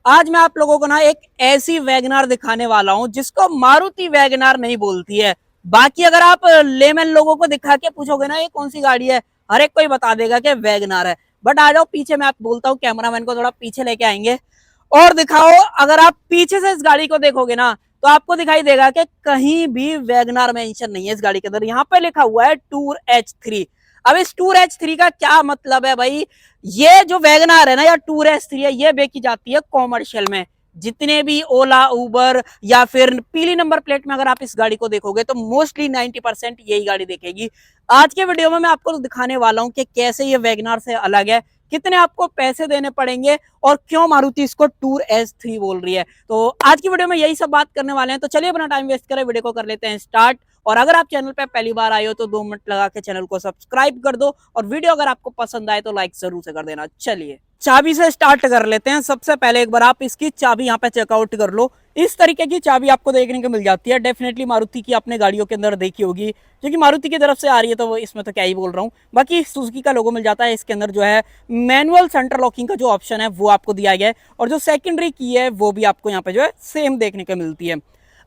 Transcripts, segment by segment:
आज मैं आप लोगों को ना एक ऐसी वैगनार दिखाने वाला हूं जिसको मारुति वैगनार नहीं बोलती है। बाकी अगर आप लेमन लोगों को दिखा के पूछोगे ना ये कौन सी गाड़ी है, हर एक कोई बता देगा कि वैगनार है। बट आ जाओ पीछे, मैं आप बोलता हूँ कैमरामैन को थोड़ा पीछे लेके आएंगे और दिखाओ। अगर आप पीछे से इस गाड़ी को देखोगे ना तो आपको दिखाई देगा कि कहीं भी वैगनार मेंशन नहीं है इस गाड़ी के अंदर। यहाँ पे लिखा हुआ है टूर H3। अब इस टूर H3 का क्या मतलब है भाई? ये जो वैगनार है ना या टूर H3 है, ये बेची जाती है कॉमर्शियल में। जितने भी ओला उबर या फिर पीली नंबर प्लेट में अगर आप इस गाड़ी को देखोगे तो मोस्टली 90% यही गाड़ी देखेगी। आज के वीडियो में मैं आपको दिखाने वाला हूं कि कैसे ये वैगनार से अलग है, कितने आपको पैसे देने पड़ेंगे और क्यों मारुति इसको टूर H3 बोल रही है। तो आज की वीडियो में यही सब बात करने वाले हैं। तो चलिए अपना टाइम वेस्ट करें, वीडियो को कर लेते हैं स्टार्ट। और अगर आप चैनल पे पहली बार आए हो तो 2 मिनट लगा के चैनल को सब्सक्राइब कर दो और वीडियो अगर आपको पसंद आए तो लाइक जरूर से कर देना। चलिए चाबी से स्टार्ट कर लेते हैं। सबसे पहले एक बार आप इसकी चाबी यहाँ पे चेकआउट कर लो। इस तरीके की चाबी आपको देखने को मिल जाती है। डेफिनेटली मारुति की अपने गाड़ियों के अंदर देखी होगी, जो कि मारुति की तरफ से आ रही है, तो इसमें तो क्या ही बोल रहा हूँ। बाकी सुजुकी का लोगो मिल जाता है। इसके अंदर जो है मैनुअल सेंटर लॉकिंग का जो ऑप्शन है वो आपको दिया गया है और जो सेकेंडरी की है वो भी आपको यहाँ पे जो है सेम देखने को मिलती है।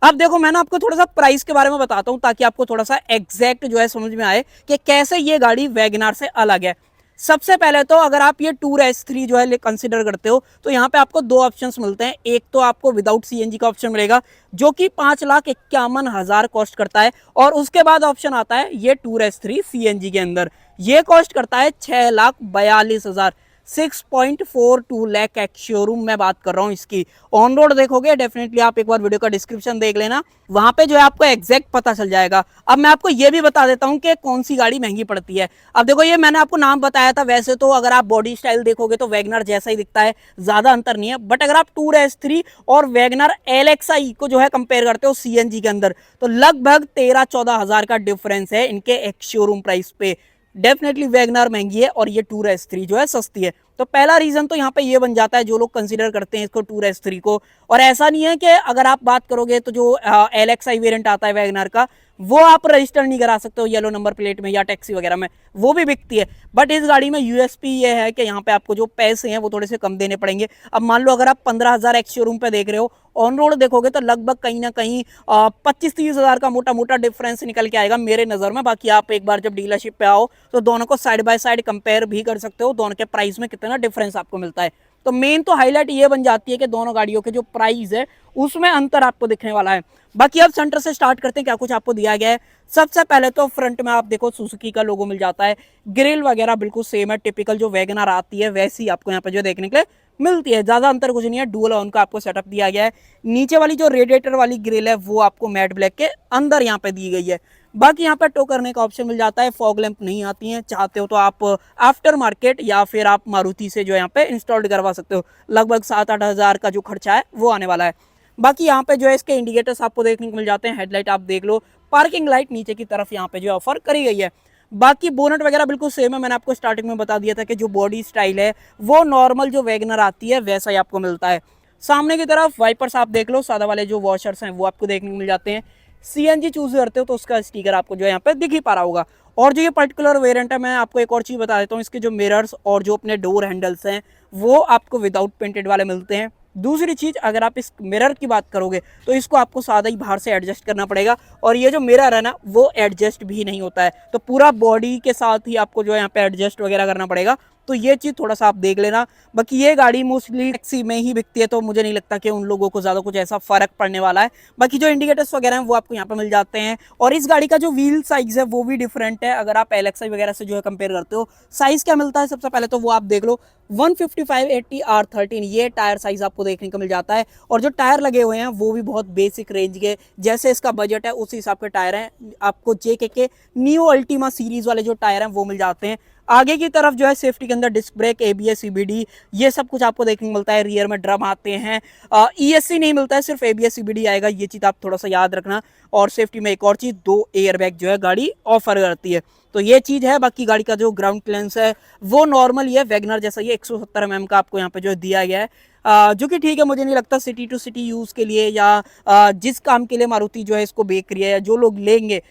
अब देखो मैं ना आपको थोड़ा सा प्राइस के बारे में बताता हूँ ताकि आपको थोड़ा सा एग्जैक्ट जो है समझ में आए कि कैसे ये गाड़ी वैगनार से अलग है। सबसे पहले तो अगर आप ये टूर H3 जो है कंसिडर करते हो तो यहाँ पे आपको दो ऑप्शंस मिलते हैं। एक तो आपको विदाउट सीएनजी का ऑप्शन मिलेगा जो कि 5,51,000 कॉस्ट करता है, और उसके बाद ऑप्शन आता है ये टूर H3 सीएनजी के अंदर। ये कॉस्ट करता है 6,42,000। 6.42 लाख एक्स शोरूम में बात कर रहा हूँ इसकी। ऑन रोड देखोगे डेफिनेटली आप एक बार वीडियो का डिस्क्रिप्शन देख लेना, वहां पे जो है आपको एग्जैक्ट पता चल जाएगा। अब मैं आपको ये भी बता देता हूँ कि कौन सी गाड़ी महंगी पड़ती है। अब देखो ये मैंने आपको नाम बताया था, वैसे तो अगर आप बॉडी स्टाइल देखोगे तो वैगनर जैसा ही दिखता है, ज्यादा अंतर नहीं है। बट अगर आप टूर H3 और वैगनर LXi को जो है कंपेयर करते हो सीएनजी के अंदर तो लगभग 13-14 हजार का डिफरेंस है इनके एक्स शोरूम प्राइस पे। डेफिनेटली वैगनार महंगी है और ये टूर H3 जो है सस्ती है। तो पहला रीजन तो यहाँ पे ये बन जाता है जो लोग कंसीडर करते हैं इसको टूर H3 को। और ऐसा नहीं है कि अगर आप बात करोगे तो जो LXi वेरिएंट आता है वैगनार का वो आप रजिस्टर नहीं करा सकते हो येलो नंबर प्लेट में या टैक्सी वगैरह में, वो भी बिकती है। बट इस गाड़ी में यूएसपी ये है कि यहाँ पे आपको जो पैसे हैं वो थोड़े से कम देने पड़ेंगे। अब मान लो अगर आप 15,000 एक्स शोरूम पे देख रहे हो, ऑन रोड देखोगे तो लगभग कहीं ना कहीं 25-30 हजार का मोटा मोटा डिफरेंस निकल के आएगा मेरे नजर में। बाकी आप एक बार जब डीलरशिप पे आओ तो दोनों को साइड बाय साइड कंपेयर भी कर सकते हो, दोनों के प्राइस में कितना डिफरेंस आपको मिलता है। तो मेन तो हाईलाइट ये बन जाती है कि दोनों गाड़ियों के जो प्राइस है उसमें अंतर आपको दिखने वाला है। बाकी अब सेंटर से स्टार्ट करते हैं, क्या कुछ आपको दिया गया है। सबसे पहले तो फ्रंट में आप देखो सुजुकी का लोगो मिल जाता है। ग्रिल वगैरह बिल्कुल सेम है, टिपिकल जो वैगनर आती है वैसी आपको यहाँ पे जो देखने के लिए मिलती है। ज्यादा अंतर कुछ नहीं है, डुअल ऑन का आपको सेटअप दिया गया है। नीचे वाली जो रेडिएटर वाली ग्रिल है वो आपको मैट ब्लैक के अंदर यहाँ पे दी गई है। बाकी यहाँ पे टो करने का ऑप्शन मिल जाता है। फॉग लैंप नहीं आती हैं, चाहते हो तो आप आफ्टर मार्केट या फिर आप मारुति से जो यहाँ पे इंस्टॉल्ड करवा सकते हो। लगभग 7-8 हजार का जो खर्चा है वो आने वाला है। बाकी यहाँ पे जो है इसके इंडिकेटर्स आपको देखने को मिल जाते हैं। हेडलाइट आप देख लो, पार्किंग लाइट नीचे की तरफ यहाँ पे जो ऑफर करी गई है। बाकी बोनट वगैरह बिल्कुल सेम है, मैंने आपको स्टार्टिंग में बता दिया था कि जो बॉडी स्टाइल है वो नॉर्मल जो वैगनर आती है वैसा ही आपको मिलता है। सामने की तरफ वाइपर्स आप देख लो, सादा वाले जो वॉशर्स हैं वो आपको देखने को मिल जाते हैं। सीएनजी चूज करते हो तो उसका स्टिकर आपको जो है यहाँ पे दिख ही पा रहा होगा। और जो ये पर्टिकुलर वेरिएंट है, मैं आपको एक और चीज बता देता हूँ, इसके जो मिरर्स और जो अपने डोर हैंडल्स हैं वो आपको विदाउट पेंटेड वाले मिलते हैं। दूसरी चीज अगर आप इस मिरर की बात करोगे तो इसको आपको सादा ही बाहर से एडजस्ट करना पड़ेगा, और ये जो मिरर है ना वो एडजस्ट भी नहीं होता है, तो पूरा बॉडी के साथ ही आपको जो है यहाँ पे एडजस्ट वगैरह करना पड़ेगा। तो ये चीज थोड़ा सा आप देख लेना। बाकी ये गाड़ी मोस्टली टैक्सी में ही बिकती है तो मुझे नहीं लगता कि उन लोगों को ज्यादा कुछ ऐसा फर्क पड़ने वाला है। बाकी जो इंडिकेटर्स वगैरह हैं वो आपको यहाँ पे मिल जाते हैं। और इस गाड़ी का जो व्हील साइज है वो भी डिफरेंट है अगर आप LXi वगैरह से जो है कंपेयर करते हो। साइज क्या मिलता है सबसे पहले तो वो आप देख लो, 155/80 R13 ये टायर साइज आपको देखने को मिल जाता है। और जो टायर लगे हुए हैं वो भी बहुत बेसिक रेंज के, जैसे इसका बजट है उसी हिसाब के टायर हैं। आपको JK न्यू अल्टीमा सीरीज वाले जो टायर हैं वो मिल जाते हैं। आगे की तरफ जो है सेफ्टी के अंदर डिस्क ब्रेक, ABS CBD ये सब कुछ आपको देखने को मिलता है। रियर में ड्रम आते हैं। ESC नहीं मिलता है, सिर्फ ABS CBD आएगा, ये चीज आप थोड़ा सा याद रखना। और सेफ्टी में एक और चीज, 2 एयरबैग जो है गाड़ी ऑफर करती है, तो ये चीज है। बाकी गाड़ी का जो ग्राउंड क्लियरेंस है वो नॉर्मल ही है, वैगनर जैसा ही 170 mm का आपको यहाँ पे जो दिया गया है, जो कि ठीक है। मुझे नहीं लगता सिटी टू सिटी यूज के लिए या जिस काम के लिए मारुति जो है इसको बेच रही है या जो लोग लेंगे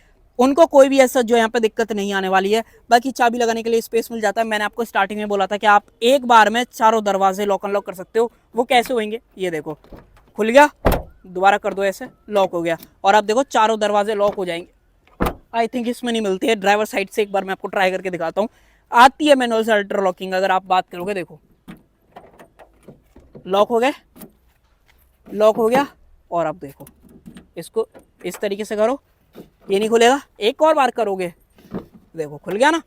उनको कोई भी ऐसा जो यहाँ पे दिक्कत नहीं आने वाली है। बाकी चाबी लगाने के लिए स्पेस मिल जाता है। मैंने आपको स्टार्टिंग में बोला था कि आप एक बार में चारों दरवाजे लॉक अनलॉक कर सकते हो। वो कैसे होंगे, ये देखो, खुल गया, दोबारा कर दो ऐसे, लॉक हो गया, और आप देखो चारों दरवाजे लॉक हो जाएंगे। आई थिंक इसमें नहीं मिलती है ड्राइवर साइड से, एक बार मैं आपको ट्राई करके दिखाता हूँ। आती है मैनुअल से अल्ट्रा लॉकिंग, अगर आप बात करोगे, देखो लॉक हो गए, लॉक हो गया, और अब देखो इसको इस तरीके से करो, ये नहीं खुलेगा, एक और बार करोगे, देखो खुल गया ना।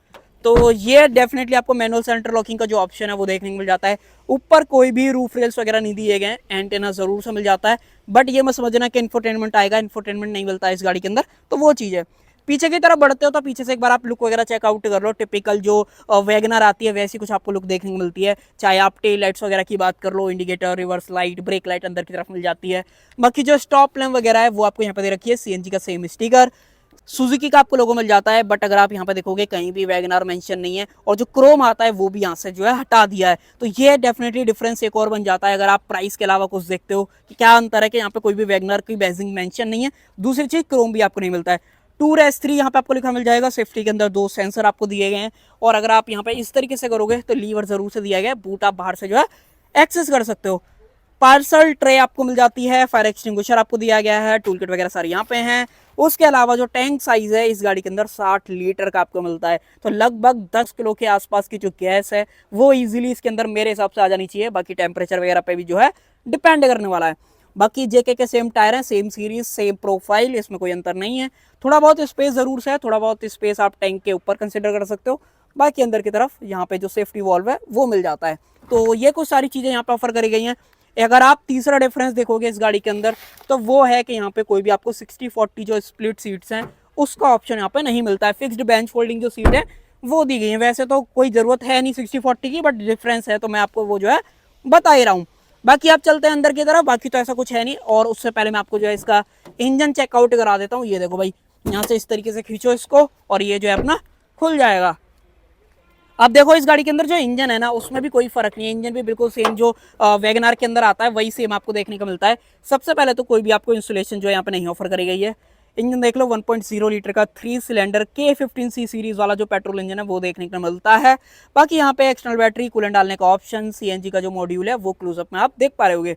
तो ये डेफिनेटली आपको मैनुअल सेंटर लॉकिंग का जो ऑप्शन है वो देखने को मिल जाता है। ऊपर कोई भी रूफ रेल्स वगैरह नहीं दिए गए, एंटेना जरूर से मिल जाता है, बट ये मत समझना कि इंफोटेनमेंट आएगा, इंफोटेनमेंट नहीं मिलता है इस गाड़ी के अंदर, तो वो चीज़ है। पीछे की तरफ बढ़ते हो तो पीछे से एक बार आप लुक वगैरह चेकआउट कर लो। टिपिकल जो वैगनर आती है वैसी कुछ आपको लुक देखने को मिलती है। चाहे आप टेल लाइट्स वगैरह की बात कर लो, indicator, reverse light, brake light अंदर की तरफ मिल जाती है। बाकी जो स्टॉप लैम्प वगैरह है वो आपको यहाँ पे दे रखी है, सीएनजी का सेम स्टिकर, सुजुकी का आपको लोगो मिल जाता है। बट अगर आप यहाँ पे देखोगे कहीं भी वैगनर मेंशन नहीं है, और जो क्रोम आता है वो भी यहाँ से जो है हटा दिया है। तो ये डेफिनेटली डिफरेंस एक और बन जाता है। अगर आप प्राइस के अलावा कुछ देखते हो कि क्या अंतर है कि यहाँ पे कोई भी वैगनर की बैजिंग मेंशन नहीं है, दूसरी चीज क्रोम भी आपको नहीं मिलता है। टूर S3 यहाँ पे आपको लिखा मिल जाएगा। सेफ्टी के अंदर 2 सेंसर आपको दिए गए हैं, और अगर आप यहाँ पे इस तरीके से करोगे तो लीवर जरूर से दिया गया है, बूट आप बाहर से जो है एक्सेस कर सकते हो। पार्सल ट्रे आपको मिल जाती है, फायर एक्सटिंग्विशर आपको दिया गया है, टूल किट वगैरह सारे यहाँ पे हैं। उसके अलावा जो टैंक साइज है इस गाड़ी के अंदर 60 लीटर का आपको मिलता है, तो लगभग 10 किलो के आसपास की जो गैस है वो इजीली इसके अंदर मेरे हिसाब से आ जानी चाहिए। बाकी टेम्परेचर वगैरह पे भी जो है डिपेंड करने वाला है। बाकी जेके के सेम टायर हैं, सेम सीरीज, सेम प्रोफाइल, इसमें कोई अंतर नहीं है। थोड़ा बहुत स्पेस जरूर से है, थोड़ा बहुत स्पेस आप टैंक के ऊपर कंसिडर कर सकते हो। बाकी अंदर की तरफ यहाँ पे जो सेफ्टी वॉल्व है वो मिल जाता है। तो ये कुछ सारी चीजें यहाँ पे ऑफर करी गई हैं। अगर आप तीसरा डिफरेंस देखोगे इस गाड़ी के अंदर तो वो है कि यहाँ पे कोई भी आपको 60-40 जो स्प्लिट सीट्स हैं उसका ऑप्शन यहाँ पे नहीं मिलता है। फिक्स्ड बेंच फोल्डिंग जो सीट है वो दी गई है। वैसे तो कोई ज़रूरत है नहीं 60-40 की, बट डिफरेंस है तो मैं आपको वो जो है बता ही रहा हूँ। बाकी आप चलते हैं अंदर की तरफ, बाकी तो ऐसा कुछ है नहीं। और उससे पहले मैं आपको जो है इसका इंजन चेकआउट करा देता हूँ। ये देखो भाई, यहाँ से इस तरीके से खींचो इसको और ये जो है अपना खुल जाएगा। अब देखो इस गाड़ी के अंदर जो इंजन है ना उसमें भी कोई फर्क नहीं है, इंजन भी बिल्कुल सेम जो वैगनार के अंदर आता है वही सेम आपको देखने को मिलता है। सबसे पहले तो कोई भी आपको इंस्टॉलेशन जो है यहाँ पे नहीं ऑफर करी गई है। इंजन देख लो 1.0 लीटर का 3 सिलेंडर K15C सीरीज वाला जो पेट्रोल इंजन है वो देखने को मिलता है। बाकी यहाँ पे एक्सटर्नल बैटरी, कूलेंट डालने का ऑप्शन, सीएनजी का जो मॉड्यूल है वो क्लोजअप में आप देख पा रहे होगे।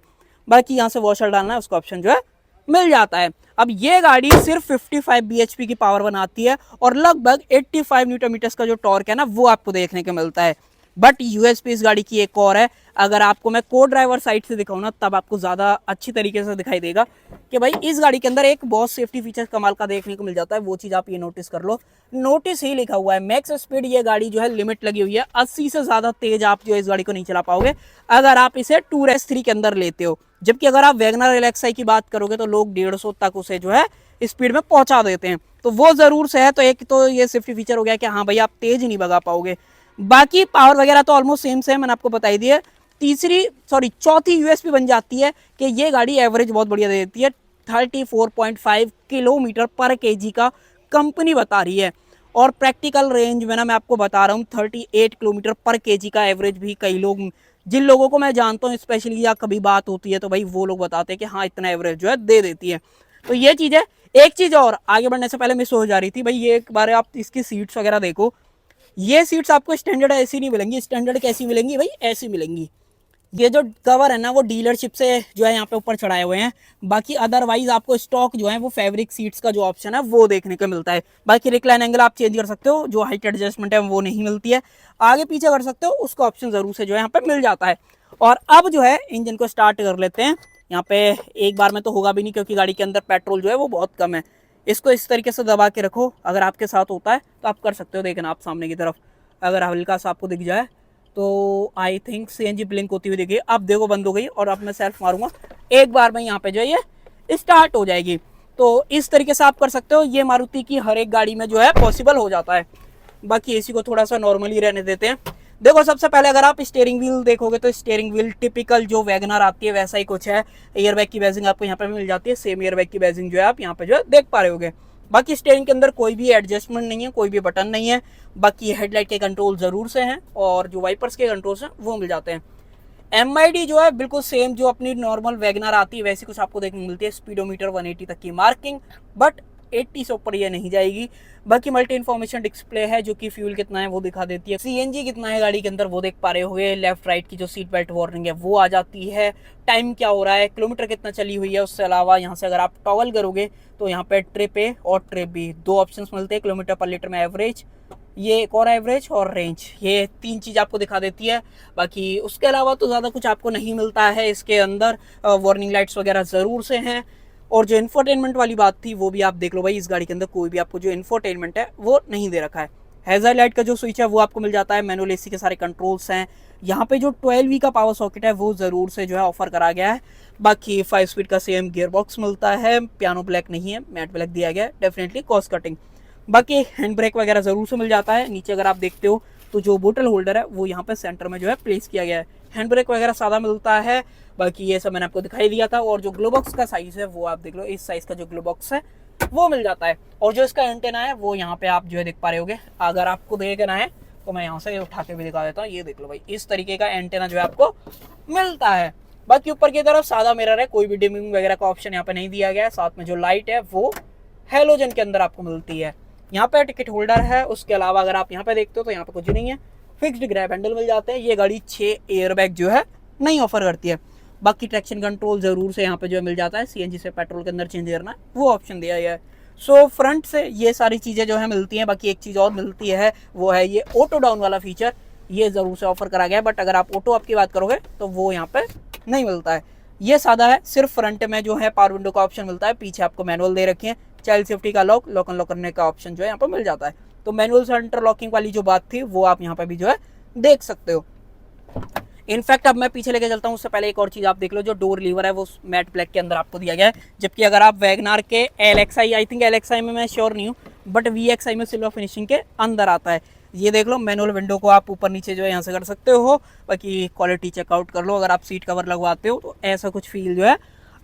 बाकी यहाँ से वॉशर डालना है उसका ऑप्शन जो है मिल जाता है। अब ये गाड़ी सिर्फ 55 bhp की पावर बनाती है और लगभग 85 न्यूटन मीटर्स का जो टॉर्क है ना वो आपको देखने को मिलता है। बट यूएसपी इस गाड़ी की एक और है, अगर आपको मैं को ड्राइवर साइड से दिखाऊं ना तब आपको ज़्यादा अच्छी तरीके से दिखाई देगा कि भाई इस गाड़ी के अंदर एक बहुत सेफ्टी फीचर कमाल का देखने को मिल जाता है। वो चीज़ आप ये नोटिस कर लो, नोटिस ही लिखा हुआ है मैक्स स्पीड। ये गाड़ी जो है लिमिट लगी हुई है, 80 से ज़्यादा तेज आप जो इस गाड़ी को नहीं चला पाओगे अगर आप इसे टूर S3 के अंदर लेते हो। जबकि अगर आप वैगनर एलेक्साई की बात करोगे तो लोग 150 तक उसे जो है स्पीड में पहुंचा देते हैं, तो वो जरूर से है। तो एक तो ये सेफ्टी फीचर हो गया कि हाँ भाई आप तेज नहीं भगा पाओगे। बाकी पावर वगैरह तो ऑलमोस्ट सेम से मैंने आपको बताई दी है। चौथी यूएसपी बन जाती है कि ये गाड़ी एवरेज बहुत बढ़िया दे देती है, 34.5 किलोमीटर पर केजी का कंपनी बता रही है। और प्रैक्टिकल रेंज में ना मैं आपको बता रहा हूँ 38 किलोमीटर पर केजी का एवरेज भी कई लोग, जिन लोगों को मैं जानता हूँ स्पेशली या कभी बात होती है तो भाई वो लोग बताते हैं कि हाँ इतना एवरेज जो है दे देती है। तो ये चीज़ है। एक चीज़ और आगे बढ़ने से पहले मिस हो जा रही थी भाई, ये एक बार आप इसकी सीट्स वगैरह देखो। ये सीट्स आपको स्टैंडर्ड ऐसी नहीं मिलेंगी, स्टैंडर्ड कैसी मिलेंगी भाई, ऐसी मिलेंगी। ये जो कवर है ना वो डीलरशिप से जो है यहाँ पे ऊपर चढ़ाए हुए हैं। बाकी अदरवाइज आपको स्टॉक जो है वो फैब्रिक सीट्स का जो ऑप्शन है वो देखने को मिलता है। बाकी रिक्लाइन एंगल आप चेंज कर सकते हो, जो हाइट एडजस्टमेंट है वो नहीं मिलती है। आगे पीछे कर सकते हो, उसका ऑप्शन जरूर से जो है यहाँ पे मिल जाता है। और अब जो है इंजन को स्टार्ट कर लेते हैं। यहाँ पे एक बार में तो होगा भी नहीं क्योंकि गाड़ी के अंदर पेट्रोल जो है वो बहुत कम है। इसको इस तरीके से दबा के रखो, अगर आपके साथ होता है तो आप कर सकते हो। देखना आप सामने की तरफ अगर हल्का सा आपको दिख जाए तो आई थिंक सीएनजी ब्लिंक होती हुई दिखी। अब देखो बंद हो गई और अब मैं सेल्फ मारूंगा, एक बार में यहाँ पे जो है ये स्टार्ट हो जाएगी। तो इस तरीके से आप कर सकते हो। ये मारुति की हर एक गाड़ी में जो है पॉसिबल हो जाता है। बाकी एसी को थोड़ा सा नॉर्मली रहने देते हैं। देखो सबसे पहले अगर आप स्टीयरिंग व्हील देखोगे तो स्टीयरिंग व्हील टिपिकल जो वैगनर आती है वैसा ही कुछ है। एयरबैग की बैजिंग आपको यहाँ पे मिल जाती है, सेम एयरबैग की बैजिंग जो है आप यहाँ पे जो है देख पा रहे होगे। बाकी स्टीयरिंग के अंदर कोई भी एडजस्टमेंट नहीं है, कोई भी बटन नहीं है। बाकी हेडलाइट के कंट्रोल जरूर से हैं और जो वाइपर्स के कंट्रोल्स हैं वो मिल जाते हैं। MID जो है बिल्कुल सेम जो अपनी नॉर्मल वैगनर आती है वैसी कुछ आपको देखने को मिलती है। स्पीडोमीटर 180 तक की मार्किंग, बट 80 से ऊपर ये नहीं जाएगी। बाकी मल्टी इन्फॉर्मेशन डिस्प्ले है जो कि फ्यूल कितना है वो दिखा देती है, सीएनजी कितना है गाड़ी के अंदर वो देख पा रहे होगे, लेफ्ट राइट की जो सीट बेल्ट वार्निंग है वो आ जाती है, टाइम क्या हो रहा है, किलोमीटर कितना चली हुई है। उससे अलावा यहाँ से अगर आप टॉगल करोगे तो यहाँ पे ट्रिप ए और ट्रिप बी 2 ऑप्शंस मिलते हैं, किलोमीटर पर लीटर में एवरेज, ये एक और एवरेज और रेंज, ये 3 चीज़ आपको दिखा देती है। बाकी उसके अलावा तो ज़्यादा कुछ आपको नहीं मिलता है इसके अंदर। वार्निंग लाइट्स वगैरह ज़रूर से हैं। और जो इन्फोटेनमेंट वाली बात थी वो भी आप देख लो भाई, इस गाड़ी के अंदर कोई भी आपको जो इन्फोटेनमेंट है वो नहीं दे रखा है। हैज़ार्ड लाइट का जो स्विच है वो आपको मिल जाता है, मैनुअल एसी के सारे कंट्रोल्स हैं। यहाँ पे जो 12V का पावर सॉकेट है वो ज़रूर से जो है ऑफर करा गया है। बाकी 5 स्पीड का सेम गियर बॉक्स मिलता है, पियानो ब्लैक नहीं है, मैट ब्लैक दिया गया है, डेफिनेटली कॉस्ट कटिंग। बाकी हैंड ब्रेक वगैरह ज़रूर से मिल जाता है। नीचे अगर आप देखते हो तो जो बोतल होल्डर है वो यहाँ पे सेंटर में जो है प्लेस किया गया है। हैंड ब्रेक वगैरह सादा मिलता है। बाकी ये सब मैंने आपको दिखाई दिया था। और जो ग्लो बॉक्स का साइज़ है वो आप देख लो, इस साइज़ का जो ग्लो बॉक्स है वो मिल जाता है। और जो इसका एंटेना है वो यहाँ पे आप जो है देख पा रहे होगे। अगर आपको देखना है तो मैं यहाँ से उठा के भी दिखा देता हूँ, ये देख लो भाई, इस तरीके का एंटेना जो है आपको मिलता है। बाकी ऊपर की तरफ सादा मिरर है, कोई भी डिमिंग वगैरह का ऑप्शन यहाँ पे नहीं दिया गया है। साथ में जो लाइट है वो हेलोजन के अंदर आपको मिलती है। यहाँ पे टिकट होल्डर है। उसके अलावा अगर आप यहाँ पे देखते हो तो यहाँ पे कुछ नहीं है, फिक्स्ड ग्रैब हैंडल मिल जाते हैं। ये गाड़ी 6 एयरबैग जो है नहीं ऑफर करती है। बाकी ट्रैक्शन कंट्रोल ज़रूर से यहाँ पे जो है मिल जाता है, सीएनजी से पेट्रोल के अंदर चेंज करना है वो ऑप्शन दिया गया है। सो फ्रंट से ये सारी चीज़ें जो है मिलती हैं। बाकी एक चीज़ और मिलती है वो है ये ऑटो डाउन वाला फीचर, ये ज़रूर से ऑफर करा गया है। बट अगर आप ऑटो अप की बात करोगे तो वो यहाँ पे नहीं मिलता है, ये सादा है। सिर्फ फ्रंट में जो है पावर विंडो का ऑप्शन मिलता है, पीछे आपको मैनुअल दे रखे हैं। चाइल्ड सेफ्टी का लॉक अनलॉक करने का ऑप्शन जो है यहाँ पर मिल जाता है। तो मैनुअल सेंटर लॉकिंग वाली जो बात थी वो आप यहाँ पे भी जो है देख सकते हो। इनफैक्ट अब मैं पीछे लेके चलता हूँ, उससे पहले एक और चीज़ आप देख लो, जो डोर लीवर है वो मैट ब्लैक के अंदर आपको दिया गया है। जबकि अगर आप वैगनार के LXI, आई थिंक LXI में मैं श्योर नहीं हूँ, बट VXI में सिल्वर फिनिशिंग के अंदर आता है। ये देख लो, मैनुअल विंडो को आप ऊपर नीचे जो है यहाँ से कर सकते हो। बाकी क्वालिटी चेकआउट कर लो, अगर आप सीट कवर लगवाते हो तो ऐसा कुछ फील जो है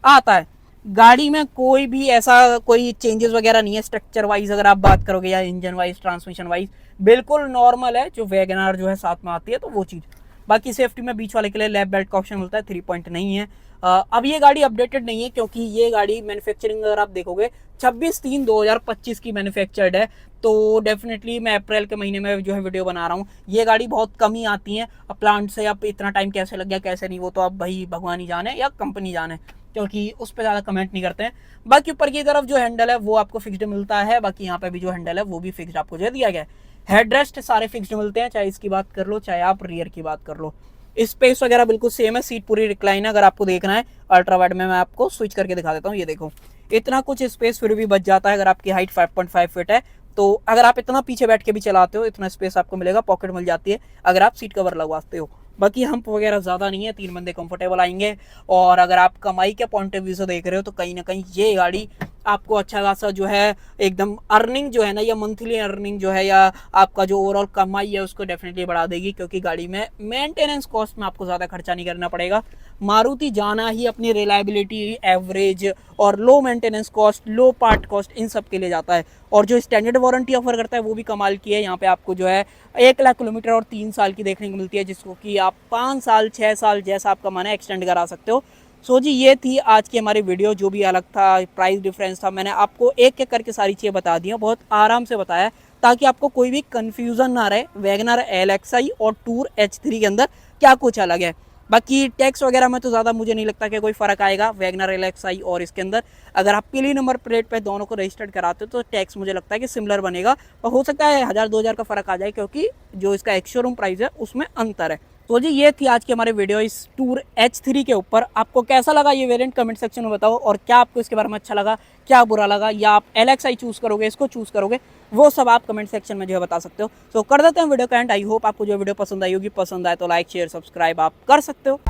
आता है। गाड़ी में कोई भी ऐसा कोई चेंजेस वगैरह नहीं है स्ट्रक्चर वाइज, अगर आप बात करोगे या इंजन वाइज, ट्रांसमिशन वाइज बिल्कुल नॉर्मल है जो वैगनार जो है साथ में आती है, तो वो चीज़। बाकी सेफ्टी में बीच वाले के लिए लैप बेल्ट का ऑप्शन मिलता है, 3 पॉइंट नहीं है। अब ये गाड़ी अपडेटेड नहीं है क्योंकि ये गाड़ी मैन्युफैक्चरिंग अगर आप देखोगे 26/3/2025 की मैन्युफैक्चर्ड है। तो डेफिनेटली मैं अप्रैल के महीने में जो है वीडियो बना रहा हूँ। ये गाड़ी बहुत कम ही आती है, अब प्लांट से अब इतना टाइम कैसे लग गया कैसे नहीं, वो तो अब भाई भगवान ही जाने या कंपनी जाने, क्योंकि उस पर ज़्यादा कमेंट नहीं करते हैं। बाकी ऊपर की तरफ जो हैंडल है वो आपको फिक्स्ड मिलता है। बाकी यहाँ पे भी जो हैंडल है वो भी फिक्स्ड आपको जो है दिया गया है। हेडरेस्ट सारे फिक्स्ड मिलते हैं, चाहे इसकी बात कर लो चाहे आप रियर की बात कर लो। स्पेस वगैरह बिल्कुल सेम है, सीट पूरी रिक्लाइन है। अगर आपको देखना है अल्ट्रा वाइड में मैं आपको स्विच करके दिखा देता हूँ, ये देखो इतना कुछ स्पेस फिर भी बच जाता है। अगर आपकी हाइट 5.5 फीट है तो अगर आप इतना पीछे बैठ के भी चलाते हो इतना स्पेस आपको मिलेगा, पॉकेट मिल जाती है अगर आप सीट कवर लगवाते हो। बाकी हम्प वगैरह ज़्यादा नहीं है, 3 बंदे कंफर्टेबल आएंगे। और अगर आप कमाई के पॉइंट ऑफ व्यू से देख रहे हो तो कहीं ना कहीं ये गाड़ी आपको अच्छा खासा जो है एकदम अर्निंग जो है ना, या मंथली अर्निंग जो है या आपका जो ओवरऑल कमाई है उसको डेफिनेटली बढ़ा देगी। क्योंकि गाड़ी में मेंटेनेंस कॉस्ट में आपको ज़्यादा खर्चा नहीं करना पड़ेगा। मारुति जाना ही अपनी रिलायबिलिटी, एवरेज और लो मेंटेनेंस कॉस्ट, लो पार्ट कॉस्ट, इन सब के लिए जाता है। और जो स्टैंडर्ड वारंटी ऑफर करता है वो भी कमाल की है। यहाँ पे आपको जो है 1 लाख किलोमीटर और 3 साल की देखने को मिलती है, जिसको कि आप 5 साल 6 साल जैसा आपका मन है एक्सटेंड करा सकते हो। सो जी ये थी आज की हमारी वीडियो, जो भी अलग था, प्राइस डिफरेंस था, मैंने आपको एक एक करके सारी चीज़ें बता दी हैं, बहुत आराम से बताया ताकि आपको कोई भी कन्फ्यूज़न ना रहे वैगनर LXI और टूर H3 के अंदर क्या कुछ अलग है। बाकी टैक्स वगैरह में तो ज़्यादा मुझे नहीं लगता कि कोई फ़र्क आएगा वैगनर LXI और इसके अंदर। अगर आप पीली नंबर प्लेट पे दोनों को रजिस्टर्ड कराते हो तो टैक्स मुझे लगता है कि सिमिलर बनेगा, और हो सकता है 1000-2000 का फ़र्क आ जाए क्योंकि जो इसका एक्स शोरूम प्राइस है उसमें अंतर है। तो जी ये थी आज की हमारी वीडियो इस टूर H3 के ऊपर। आपको कैसा लगा ये वेरिएंट कमेंट सेक्शन में बताओ, और क्या आपको इसके बारे में अच्छा लगा, क्या बुरा लगा, या आप LXI चूज़ करोगे, इसको चूज़ करोगे, वो सब आप कमेंट सेक्शन में जो है बता सकते हो। तो कर देते हैं वीडियो का एंड। आई होप आपको जो वीडियो पसंद आई होगी, पसंद आए तो लाइक शेयर सब्सक्राइब आप कर सकते हो।